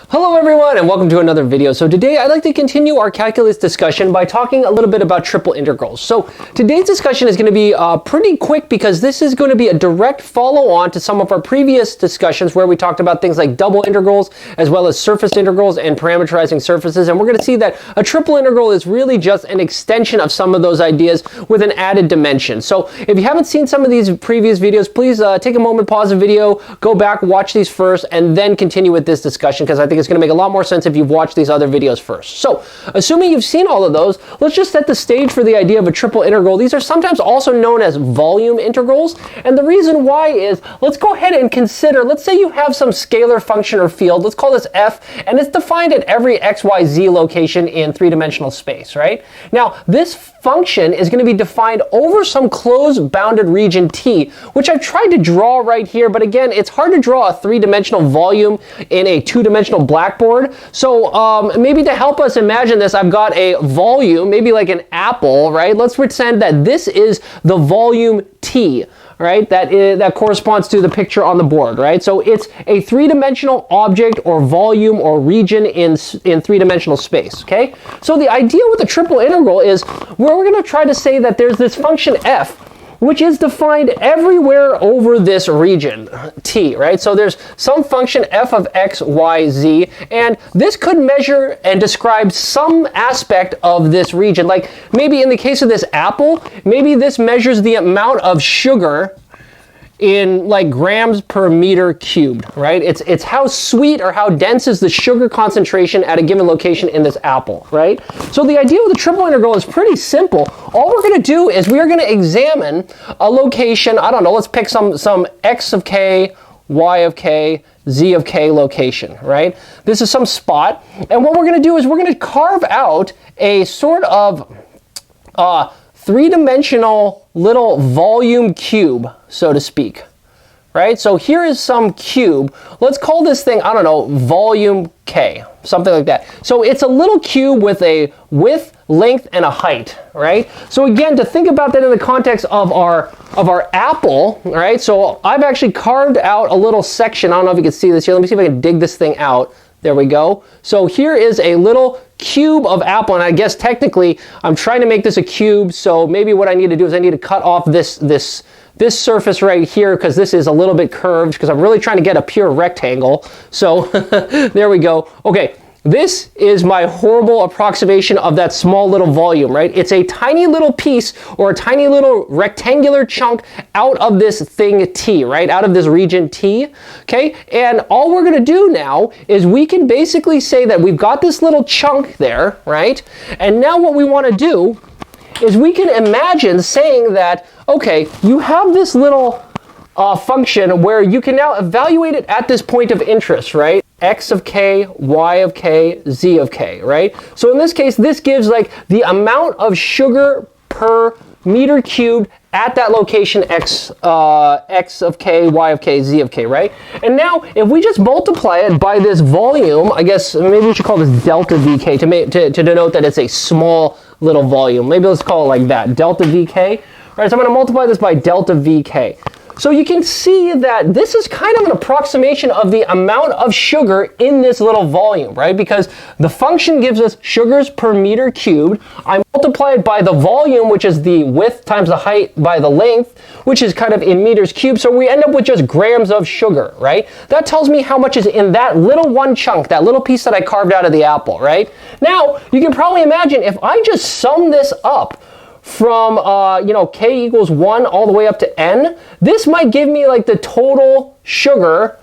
Hello everyone and welcome to another video. So today I'd like to continue our calculus discussion by talking a little bit about triple integrals. So today's discussion is going to be pretty quick because this is going to be a direct follow-on to some of our previous discussions where we talked about things like double integrals as well as surface integrals and parameterizing surfaces. And we're going to see that a triple integral is really just an extension of some of those ideas with an added dimension. So if you haven't seen some of these previous videos, please take a moment, pause the video, go back, watch these first, and then continue with this discussion because I think it's going to make a lot more sense if you've watched these other videos first. So, assuming you've seen all of those, let's just set the stage for the idea of a triple integral. These are sometimes also known as volume integrals, and the reason why is, let's go ahead and consider, let's say you have some scalar function or field, let's call this f, and it's defined at every x, y, z location in three-dimensional space, right? Now, this function is going to be defined over some closed bounded region T, which I've tried to draw right here, but again, it's hard to draw a three-dimensional volume in a two-dimensional blackboard. So maybe to help us imagine this, I've got a volume, maybe like an apple, right? Let's pretend that this is the volume T, right? That corresponds to the picture on the board, right? So it's a three-dimensional object or volume or region in three-dimensional space, okay? So the idea with the triple integral is we're going to try to say that there's this function f, which is defined everywhere over this region, T, right? So there's some function f of x, y, z, and this could measure and describe some aspect of this region. Like maybe in the case of this apple, maybe this measures the amount of sugar in like grams per meter cubed, right? It's how sweet or how dense is the sugar concentration at a given location in this apple, right? So the idea with the triple integral is pretty simple. All we're going to do is we are going to examine a location, I don't know, let's pick some x of k, y of k, z of k location, right? This is some spot, and what we're going to do is we're going to carve out a sort of three-dimensional little volume cube, so to speak, right? So here is some cube. Let's call this thing, I don't know, volume K, something like that. So it's a little cube with a width, length, and a height, right? So again, to think about that in the context of our apple, right? So I've actually carved out a little section. I don't know if you can see this here. Let me see if I can dig this thing out. There we go. So here is a little cube of apple, and I guess technically I'm trying to make this a cube, so maybe what I need to do is I need to cut off this surface right here because this is a little bit curved because I'm really trying to get a pure rectangle. So there we go. Okay. This is my horrible approximation of that small little volume, right? It's a tiny little piece or a tiny little rectangular chunk out of this thing T, right? Out of this region T, okay? And all we're gonna do now is we can basically say that we've got this little chunk there, right? And now what we wanna do is we can imagine saying that, okay, you have this little function where you can now evaluate it at this point of interest, right? X of k, y of k, z of k, right? So in this case, this gives like the amount of sugar per meter cubed at that location x of k, y of k, z of k, right? And now if we just multiply it by this volume, I guess maybe we should call this delta vk to denote that it's a small little volume. Maybe let's call it like that, delta vk. Right, so I'm going to multiply this by delta vk. So you can see that this is kind of an approximation of the amount of sugar in this little volume, right? Because the function gives us sugars per meter cubed. I multiply it by the volume, which is the width times the height by the length, which is kind of in meters cubed. So we end up with just grams of sugar, right? That tells me how much is in that little one chunk, that little piece that I carved out of the apple, right? Now, you can probably imagine if I just sum this up from, k equals 1 all the way up to n, this might give me like the total sugar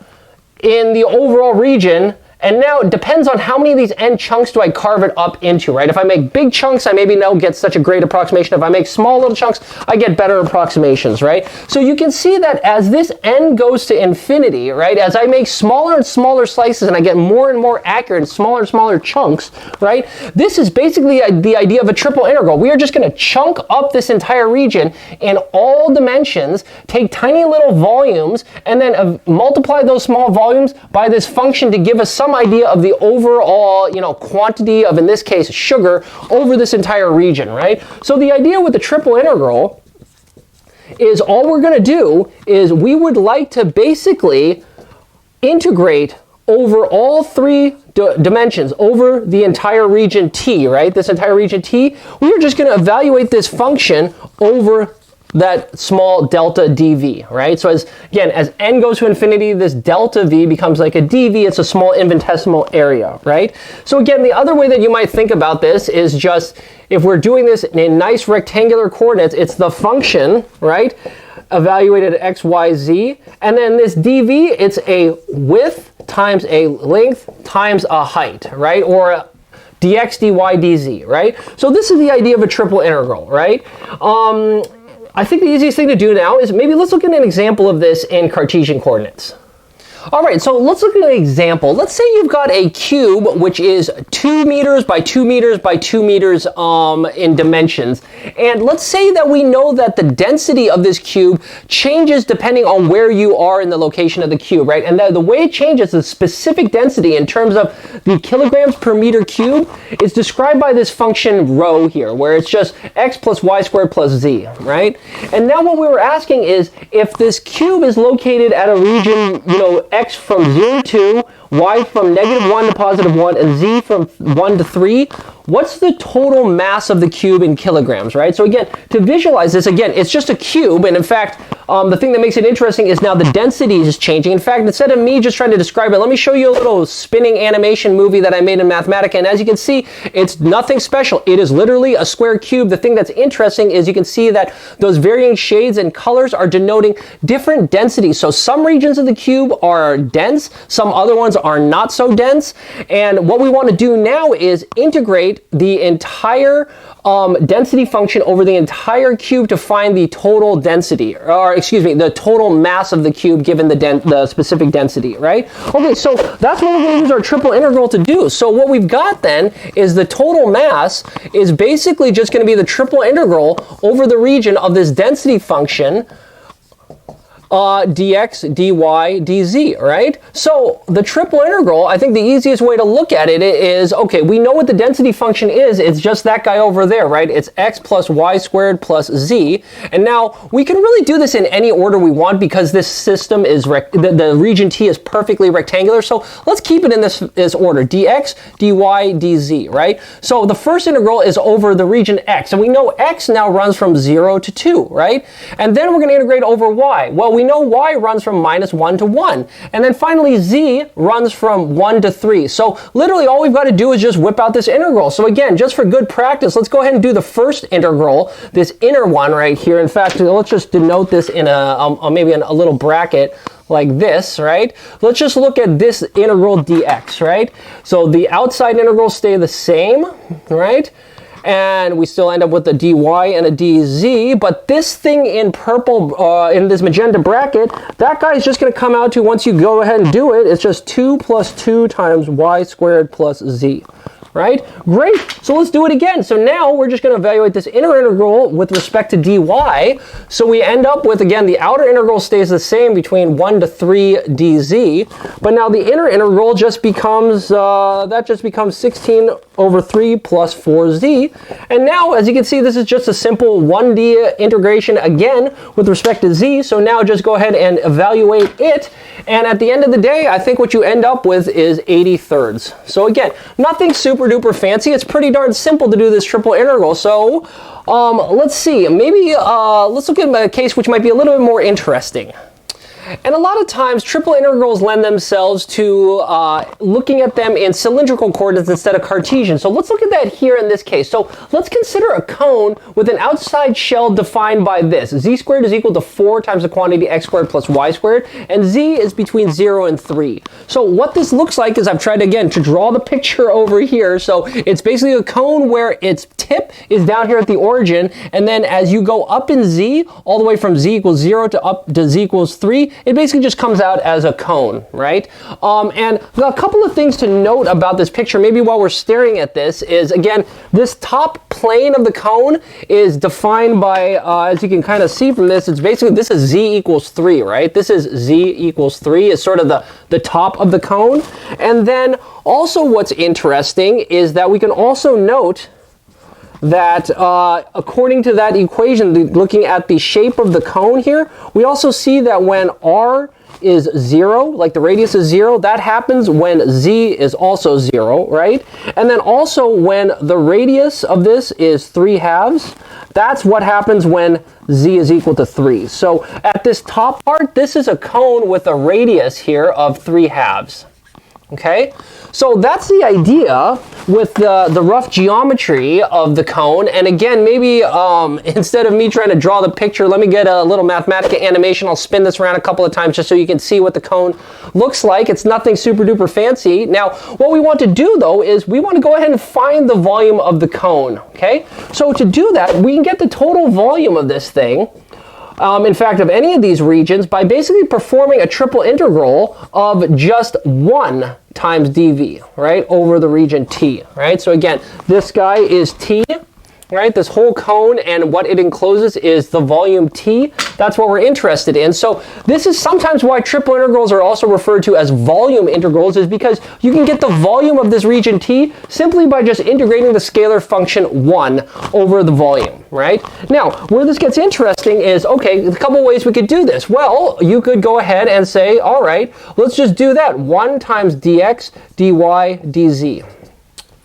in the overall region. And now it depends on how many of these n chunks do I carve it up into, right? If I make big chunks, I maybe don't get such a great approximation. If I make small little chunks, I get better approximations, right? So you can see that as this n goes to infinity, right? As I make smaller and smaller slices and I get more and more accurate and smaller chunks, right? This is basically the idea of a triple integral. We are just going to chunk up this entire region in all dimensions, take tiny little volumes, and then multiply those small volumes by this function to give us some idea of the overall, quantity of, in this case, sugar over this entire region, right? So the idea with the triple integral is all we're going to do is we would like to basically integrate over all three dimensions over the entire region T, right? This entire region T, we are just going to evaluate this function over that small delta dv, right? So as n goes to infinity, this delta v becomes like a dv. It's a small infinitesimal area, right? So again, the other way that you might think about this is just, if we're doing this in nice rectangular coordinates, it's the function, right, evaluated at x, y, z, and then this dv, it's a width times a length times a height, right? Or dx, dy, dz, right? So this is the idea of a triple integral, right? I think the easiest thing to do now is maybe let's look at an example of this in Cartesian coordinates. All right, so let's look at an example. Let's say you've got a cube which is 2 meters by 2 meters by 2 meters in dimensions. And let's say that we know that the density of this cube changes depending on where you are in the location of the cube, right? And the way it changes, the specific density in terms of the kilograms per meter cube, is described by this function rho here, where it's just x plus y squared plus z, right? And now what we were asking is, if this cube is located at a region, x from 0 to 2, y from -1 to +1, and z from 1 to 3, what's the total mass of the cube in kilograms, right? So again, to visualize this, again, it's just a cube, and in fact, the thing that makes it interesting is now the density is changing. In fact, instead of me just trying to describe it, let me show you a little spinning animation movie that I made in Mathematica, and as you can see, it's nothing special. It is literally a square cube. The thing that's interesting is you can see that those varying shades and colors are denoting different densities. So some regions of the cube are dense, some other ones are not so dense, and what we want to do now is integrate the entire density function over the entire cube to find the total density, or excuse me, the total mass of the cube given the specific density, right? Okay, so that's what we're going to use our triple integral to do. So what we've got then is the total mass is basically just going to be the triple integral over the region of this density function, dx, dy, dz, right? So the triple integral, I think the easiest way to look at it is, okay, we know what the density function is. It's just that guy over there, right? It's x plus y squared plus z. And now we can really do this in any order we want because this system is, the region T is perfectly rectangular. So let's keep it in this order, dx, dy, dz, right? So the first integral is over the region x, and we know x now runs from 0 to 2, right? And then we're going to integrate over y. Well, we know y runs from -1 to 1. And then finally z runs from 1 to 3. So literally all we've got to do is just whip out this integral. So again, just for good practice, let's go ahead and do the first integral, this inner one right here. In fact, let's just denote this in maybe in a little bracket like this, right? Let's just look at this integral dx, right? So the outside integrals stay the same, right? And we still end up with a dy and a dz, but this thing in purple, in this magenta bracket, that guy is just going to come out to, once you go ahead and do it, it's just 2 plus 2 times y squared plus z. Right? Great. So let's do it again. So now we're just going to evaluate this inner integral with respect to dy. So we end up with, again, the outer integral stays the same between 1 to 3 dz. But now the inner integral just becomes, 16 over 3 plus 4z. And now, as you can see, this is just a simple 1D integration again with respect to z. So now just go ahead and evaluate it. And at the end of the day, I think what you end up with is 80/3. So again, nothing super duper fancy. It's pretty darn simple to do this triple integral. So let's see, maybe let's look at a case which might be a little bit more interesting. And a lot of times triple integrals lend themselves to looking at them in cylindrical coordinates instead of Cartesian. So let's look at that here in this case. So let's consider a cone with an outside shell defined by this. Z squared is equal to 4 times the quantity x squared plus y squared, and z is between 0 and 3. So what this looks like is, I've tried again to draw the picture over here. So it's basically a cone where its tip is down here at the origin, and then as you go up in z, all the way from z equals 0 to up to z equals 3, it basically just comes out as a cone, right? And a couple of things to note about this picture, maybe while we're staring at this, is again, this top plane of the cone is defined by, as you can kind of see from this, it's basically, this is z equals 3, right? This is z equals 3 is sort of the top of the cone. And then also what's interesting is that we can also note that according to that equation, looking at the shape of the cone here, we also see that when r is 0, like the radius is 0, that happens when z is also 0, right? And then also when the radius of this is 3/2, that's what happens when z is equal to 3. So at this top part, this is a cone with a radius here of 3/2. Okay, so that's the idea with the rough geometry of the cone. And again, maybe instead of me trying to draw the picture, let me get a little mathematical animation. I'll spin this around a couple of times just so you can see what the cone looks like. It's nothing super duper fancy. Now, what we want to do though is we want to go ahead and find the volume of the cone. Okay, so to do that, we can get the total volume of this thing. In fact, of any of these regions, by basically performing a triple integral of just 1 times dv, right, over the region t, right? So again, this guy is t, right? This whole cone, and what it encloses is the volume t. That's what we're interested in. So this is sometimes why triple integrals are also referred to as volume integrals, is because you can get the volume of this region t simply by just integrating the scalar function 1 over the volume, right? Now, where this gets interesting is, okay, a couple ways we could do this. Well, you could go ahead and say, all right, let's just do that. 1 times dx, dy, dz.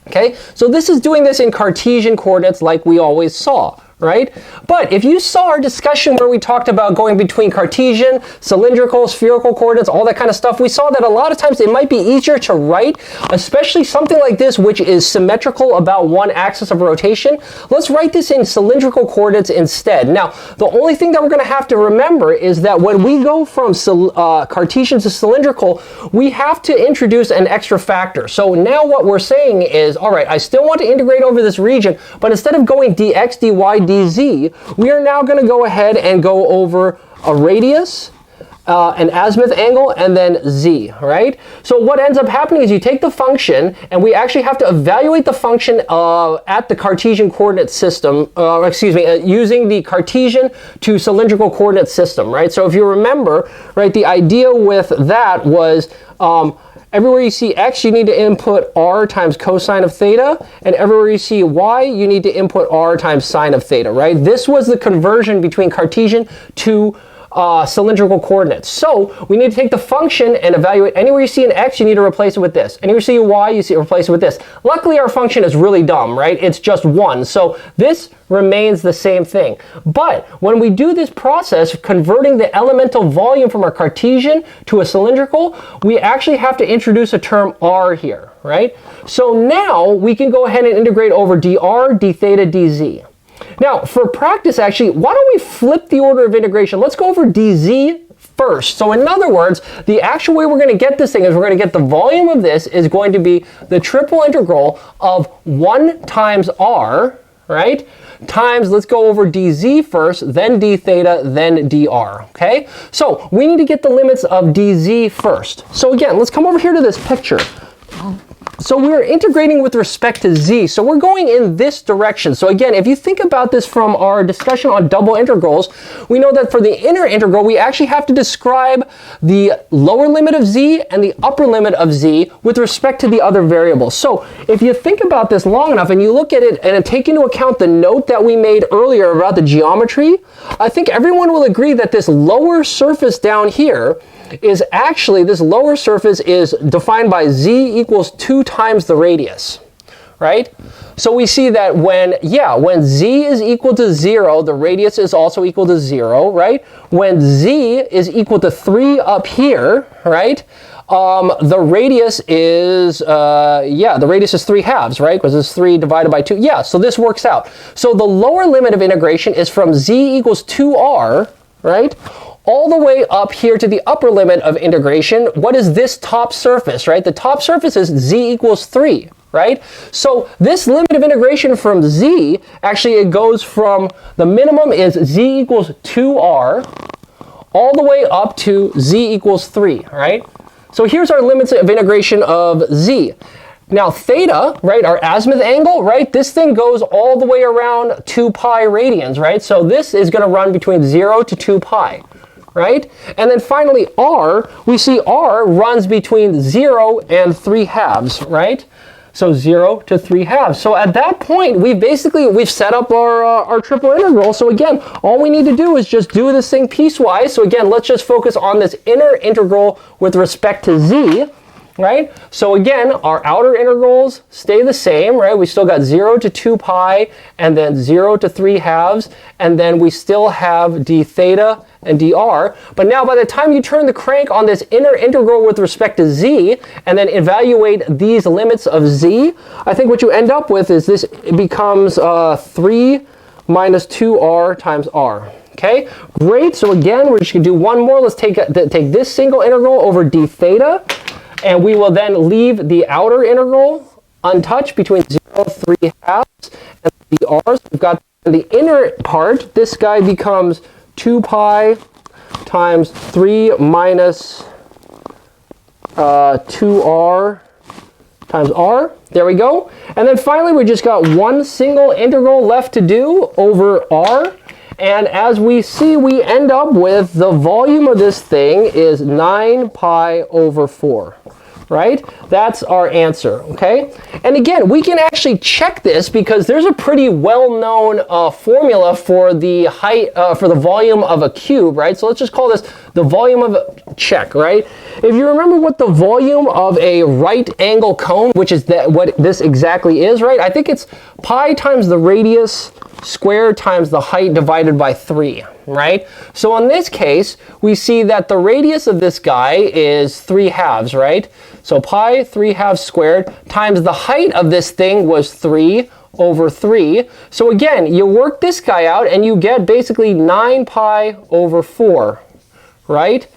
Okay, so this is doing this in Cartesian coordinates like we always saw, right? But if you saw our discussion where we talked about going between Cartesian, cylindrical, spherical coordinates, all that kind of stuff, we saw that a lot of times it might be easier to write, especially something like this, which is symmetrical about one axis of rotation. Let's write this in cylindrical coordinates instead. Now, the only thing that we're going to have to remember is that when we go from Cartesian to cylindrical, we have to introduce an extra factor. So now what we're saying is, all right, I still want to integrate over this region, but instead of going dx, dy, dz, we are now going to go ahead and go over a radius, an azimuth angle, and then z, right? So what ends up happening is you take the function, and we actually have to evaluate the function at the Cartesian coordinate system, using the Cartesian to cylindrical coordinate system, right? So if you remember, right, the idea with that was everywhere you see x, you need to input r times cosine of theta, and everywhere you see y, you need to input r times sine of theta, right? This was the conversion between Cartesian to cylindrical coordinates. So we need to take the function and evaluate. Anywhere you see an x, you need to replace it with this. Anywhere you see a y, you replace it with this. Luckily, our function is really dumb, right? It's just 1. So this remains the same thing. But when we do this process, converting the elemental volume from our Cartesian to a cylindrical, we actually have to introduce a term r here, right? So now we can go ahead and integrate over dr, d theta, dz. Now, for practice, actually, why don't we flip the order of integration? Let's go over dz first. So in other words, the actual way we're going to get this thing is we're going to get the volume of this is going to be the triple integral of 1 times r, right, times, let's go over dz first, then d theta, then dr, okay? So we need to get the limits of dz first. So again, let's come over here to this picture. So we're integrating with respect to z, so we're going in this direction. So again, if you think about this from our discussion on double integrals, we know that for the inner integral, we actually have to describe the lower limit of z and the upper limit of z with respect to the other variables. So if you think about this long enough and you look at it and take into account the note that we made earlier about the geometry, I think everyone will agree that this lower surface down here is actually, this lower surface is defined by z equals 2 times the radius, right? So we see that when z is equal to 0, the radius is also equal to 0, right? When z is equal to 3 up here, right? The radius is, the radius is 3/2, right? Because it's 3 divided by 2. Yeah, so this works out. So the lower limit of integration is from z equals 2r, right, all the way up here to the upper limit of integration. What is this top surface, right? The top surface is z equals 3, right? So this limit of integration from z, actually it goes from, the minimum is z equals 2r, all the way up to z equals 3, right? So here's our limits of integration of z. Now theta, right, our azimuth angle, right, this thing goes all the way around 2 pi radians, right? So this is going to run between 0 to 2 pi. Right? And then finally r, we see r runs between 0 and 3/2, right? So 0 to 3/2. So at that point, we've set up our triple integral. So again, all we need to do is just do this thing piecewise. So again, let's just focus on this inner integral with respect to z, right? So again, our outer integrals stay the same, right? We still got 0 to 2 pi, and then 0 to 3/2, and then we still have d theta and dr. But now by the time you turn the crank on this inner integral with respect to z, and then evaluate these limits of z, I think what you end up with is this, it becomes 3 minus 2r times r. Okay, great. So again, we're just going to do one more. Let's take this single integral over d theta, and we will then leave the outer integral untouched between 0 and 3/2 and dr. So we've got the inner part. This guy becomes 2 pi times 3 minus 2r times r. There we go. And then finally, we just got one single integral left to do over r. And as we see, we end up with the volume of this thing is 9 pi over 4. Right? That's our answer, okay? And again, we can actually check this because there's a pretty well-known formula for the height, for the volume of a cube, right? So let's just call this the volume of a check, right? If you remember what the volume of a right angle cone, which is what this exactly is, right? I think it's pi times the radius squared times the height divided by 3, right? So in this case, we see that the radius of this guy is 3/2, right? So pi 3/2 squared times the height of this thing was 3 over 3. So again, you work this guy out and you get basically 9 pi over 4, right?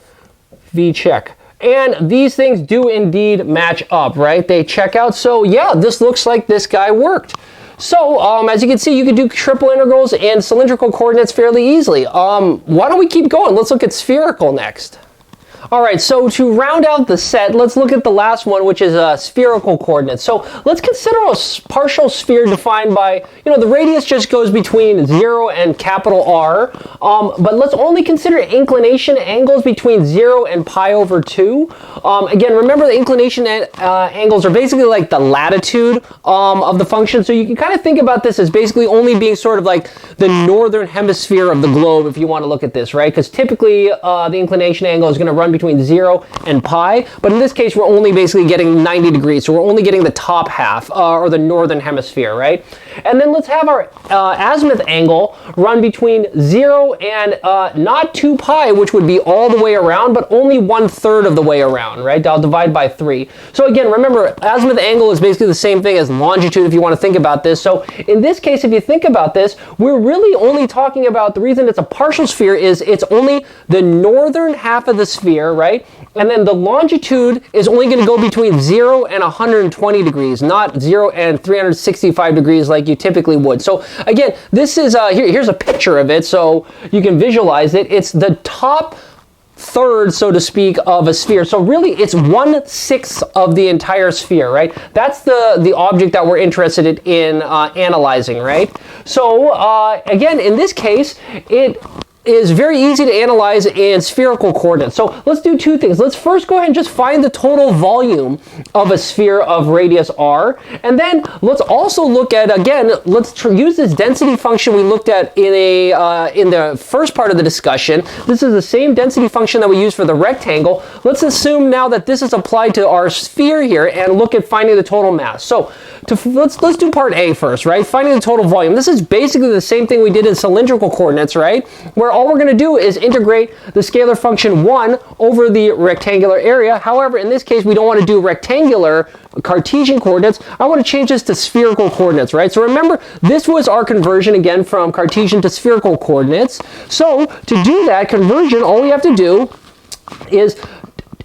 V check. And these things do indeed match up, right? They check out. So yeah, this looks like this guy worked. So, as you can see, you can do triple integrals and cylindrical coordinates fairly easily. Why don't we keep going? Let's look at spherical next. All right, so to round out the set, let's look at the last one, which is spherical coordinates. So let's consider a partial sphere defined by, the radius just goes between 0 and capital R. But let's only consider inclination angles between 0 and pi over 2. Again, remember the inclination angles are basically like the latitude of the function. So you can kind of think about this as basically only being sort of like the northern hemisphere of the globe if you want to look at this, right? Because typically the inclination angle is going to run between 0 and pi, but in this case we're only basically getting 90 degrees, so we're only getting the top half, or the northern hemisphere, right? And then let's have our azimuth angle run between 0 and not 2 pi, which would be all the way around, but only 1/3 of the way around, right? I'll divide by 3. So again, remember, azimuth angle is basically the same thing as longitude if you want to think about this. So in this case, if you think about this, we're really only talking about, the reason it's a partial sphere is it's only the northern half of the sphere, right? And then the longitude is only going to go between 0 and 120 degrees, not 0 and 365 degrees like you typically would. So again, this is, here's a picture of it so you can visualize it. It's the top third, so to speak, of a sphere. So really it's 1/6 of the entire sphere, right? That's the object that we're interested in analyzing, right? So again, in this case, it is very easy to analyze in spherical coordinates. So let's do two things. Let's first go ahead and just find the total volume of a sphere of radius r. And then let's also look at, again, let's use this density function we looked at in the first part of the discussion. This is the same density function that we used for the rectangle. Let's assume now that this is applied to our sphere here and look at finding the total mass. So let's do part A first, right? Finding the total volume. This is basically the same thing we did in cylindrical coordinates, right? Where all we're going to do is integrate the scalar function 1 over the rectangular area. However, in this case, we don't want to do rectangular Cartesian coordinates. I want to change this to spherical coordinates, right? So remember, this was our conversion again from Cartesian to spherical coordinates. So to do that conversion, all we have to do is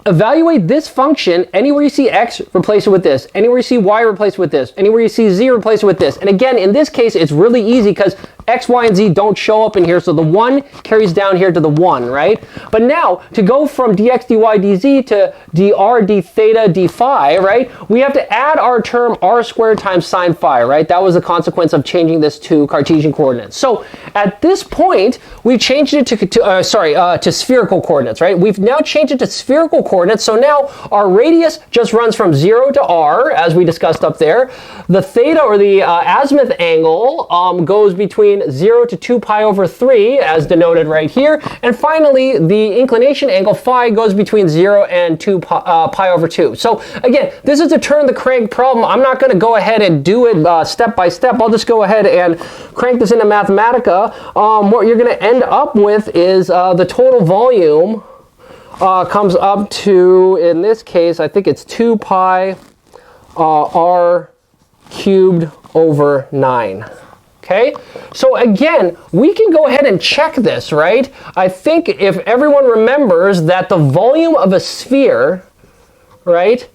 evaluate this function. Anywhere you see x, replace it with this. Anywhere you see y, replace it with this. Anywhere you see z, replace it with this. And again, in this case, it's really easy because x, y, and z don't show up in here, so the 1 carries down here to the 1, right? But now, to go from dx, dy, dz to dr, d theta, d phi, right, we have to add our term r squared times sine phi, right? That was the consequence of changing this to Cartesian coordinates. So at this point, we've changed it to spherical coordinates, right? We've now changed it to spherical coordinates, so now our radius just runs from 0 to r, as we discussed up there. The theta, or the azimuth angle, goes between 0 to 2 pi over 3, as denoted right here. And finally, the inclination angle phi goes between 0 and 2 pi over 2. So again, this is a turn the crank problem. I'm not going to go ahead and do it step by step. I'll just go ahead and crank this into Mathematica. What you're going to end up with is the total volume comes up to, in this case, I think it's 2 pi r cubed over 9. Okay, so again, we can go ahead and check this, right? I think if everyone remembers that the volume of a sphere, right,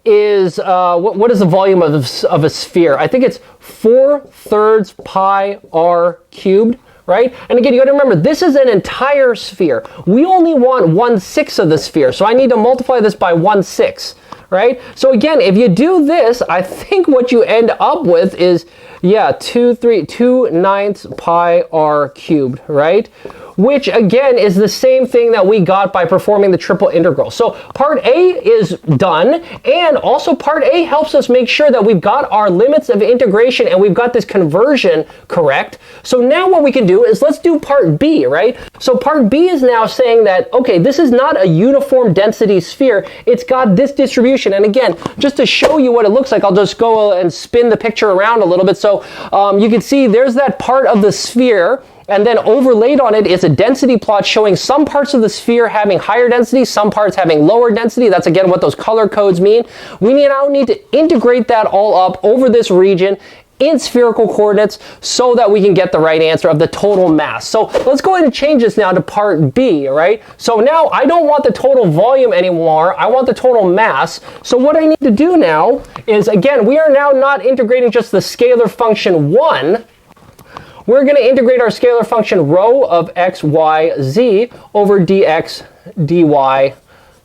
is, what is the volume of a sphere? I think it's 4/3 pi r cubed, right? And again, you got to remember, this is an entire sphere. We only want 1/6 of the sphere, so I need to multiply this by 1/6. Right? So again, if you do this, I think what you end up with is, yeah, 2/9 pi r cubed, right? Which again is the same thing that we got by performing the triple integral. So part A is done, and also part A helps us make sure that we've got our limits of integration and we've got this conversion correct. So now what we can do is let's do part B, right? So part B is now saying that, okay, this is not a uniform density sphere, it's got this distribution. And again, just to show you what it looks like, I'll just go and spin the picture around a little bit. So you can see there's that part of the sphere, and then overlaid on it is a density plot showing some parts of the sphere having higher density, some parts having lower density. That's again what those color codes mean. We now need to integrate that all up over this region in spherical coordinates so that we can get the right answer of the total mass. So let's go ahead and change this now to part B, right? So now I don't want the total volume anymore, I want the total mass. So what I need to do now is, again, we are now not integrating just the scalar function 1, we're going to integrate our scalar function rho of x, y, z over dx, dy,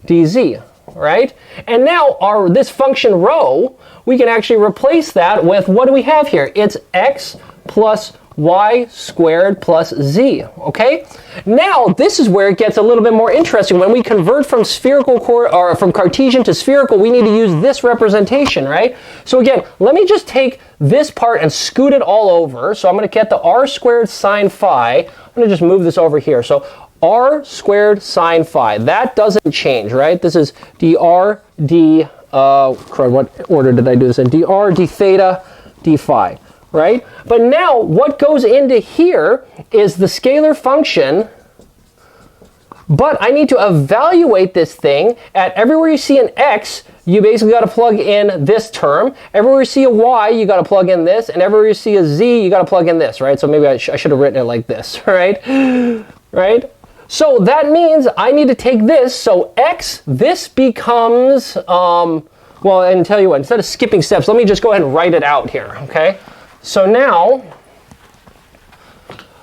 dz, right? And now this function rho, we can actually replace that with, what do we have here? It's x plus y squared plus z, okay? Now, this is where it gets a little bit more interesting. When we convert from from Cartesian to spherical, we need to use this representation, right? So again, let me just take this part and scoot it all over. So I'm going to get the r squared sine phi. I'm going to just move this over here. So r squared sine phi, that doesn't change, right? This is dr d, what order did I do this in? Dr d theta d phi. Right? But now what goes into here is the scalar function, but I need to evaluate this thing at everywhere you see an x, you basically got to plug in this term. Everywhere you see a y, you got to plug in this, and everywhere you see a z, you got to plug in this, right? So maybe I should have written it like this, right? Right? So that means I need to take this, so x, this becomes, well, and tell you what, instead of skipping steps, let me just go ahead and write it out here, okay? So now,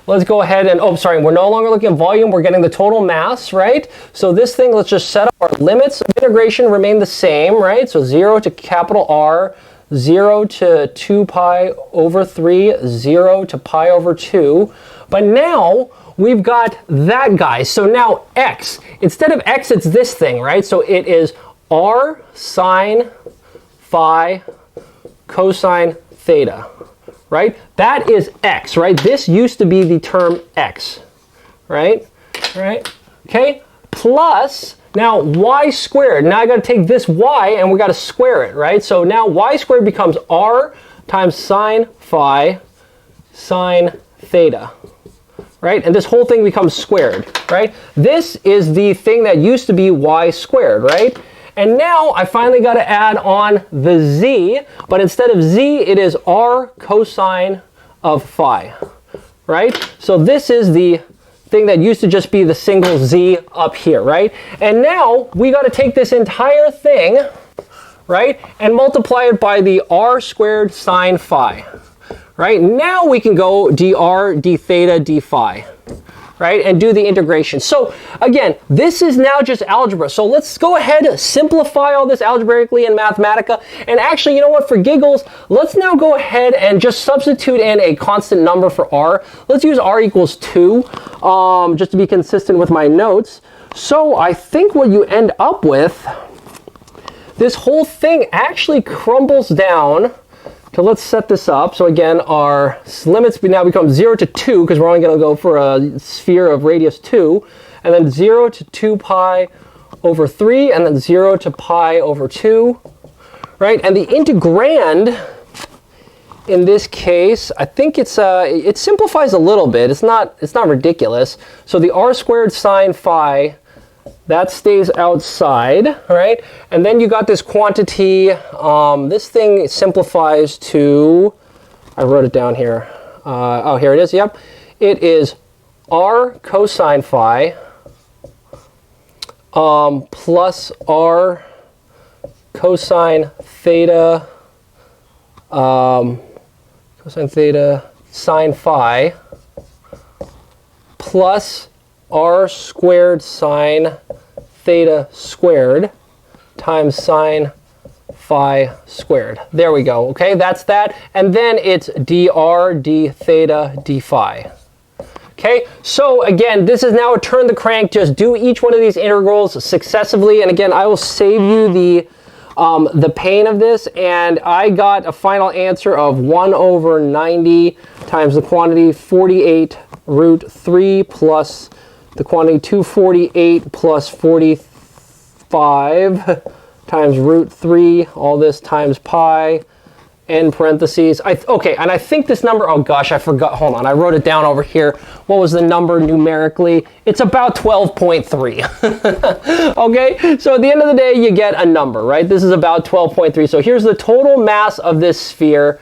let's go ahead and, we're no longer looking at volume, we're getting the total mass, right? So this thing, let's just set up our limits of integration remain the same, right? So 0 to capital R, 0 to 2 pi over 3, 0 to pi over 2. But now, we've got that guy. So now x, instead of x, it's this thing, right? So it is r sine phi cosine theta. Right? That is x, right? This used to be the term x, right? Right? Okay? Plus, now y squared. Now I got to take this y and we got to square it, right? So now y squared becomes r times sine phi sine theta, right? And this whole thing becomes squared, right? This is the thing that used to be y squared, right? And now I finally got to add on the z, but instead of z, it is r cosine of phi, right? So this is the thing that used to just be the single z up here, right? And now we got to take this entire thing, right, and multiply it by the r squared sine phi, right? Now we can go dr, d theta, d phi, right? And do the integration. So again, this is now just algebra. So let's go ahead, simplify all this algebraically in Mathematica. And actually, you know what, for giggles, let's now go ahead and just substitute in a constant number for r. Let's use r equals 2, just to be consistent with my notes. So I think what you end up with, this whole thing actually crumbles down. So let's set this up. So again, our limits now become 0 to 2, because we're only going to go for a sphere of radius 2. And then 0 to 2 pi over 3, and then 0 to pi over 2. Right? And the integrand, in this case, I think it simplifies a little bit. It's not ridiculous. So the r squared sine phi, that stays outside, right? And then you got this quantity. This thing simplifies to, I wrote it down here. Oh, here it is, yep. It is r cosine phi plus r cosine theta, sine phi plus r squared sine theta squared times sine phi squared. There we go. Okay, that's that. And then it's dr, d theta, d phi. Okay, so again, this is now a turn the crank. Just do each one of these integrals successively. And again, I will save you the pain of this. And I got a final answer of 1 over 90 times the quantity 48 root 3 plus the quantity 248 plus 45 times root 3, all this times pi, in parentheses. Okay, and I think this number, oh gosh, I forgot, hold on, I wrote it down over here. What was the number numerically? It's about 12.3. Okay, so at the end of the day, you get a number, right? This is about 12.3. So here's the total mass of this sphere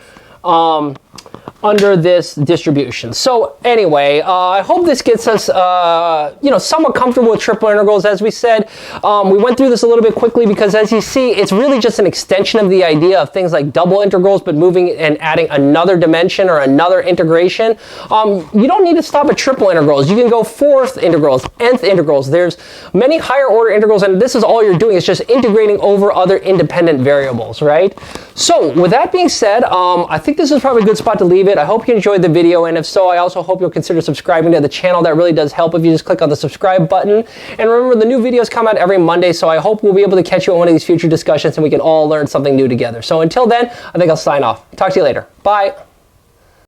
under this distribution. So anyway, I hope this gets us, somewhat comfortable with triple integrals. As we said, we went through this a little bit quickly because, as you see, it's really just an extension of the idea of things like double integrals, but moving and adding another dimension or another integration. You don't need to stop at triple integrals. You can go fourth integrals, nth integrals. There's many higher order integrals, and this is all you're doing. It's just integrating over other independent variables, right? So with that being said, I think this is probably a good spot to leave it. I hope you enjoyed the video, and if so, I also hope you'll consider subscribing to the channel. That really does help if you just click on the subscribe button. And remember, the new videos come out every Monday, so I hope we'll be able to catch you on one of these future discussions and we can all learn something new together. So until then, I think I'll sign off. Talk to you later. Bye.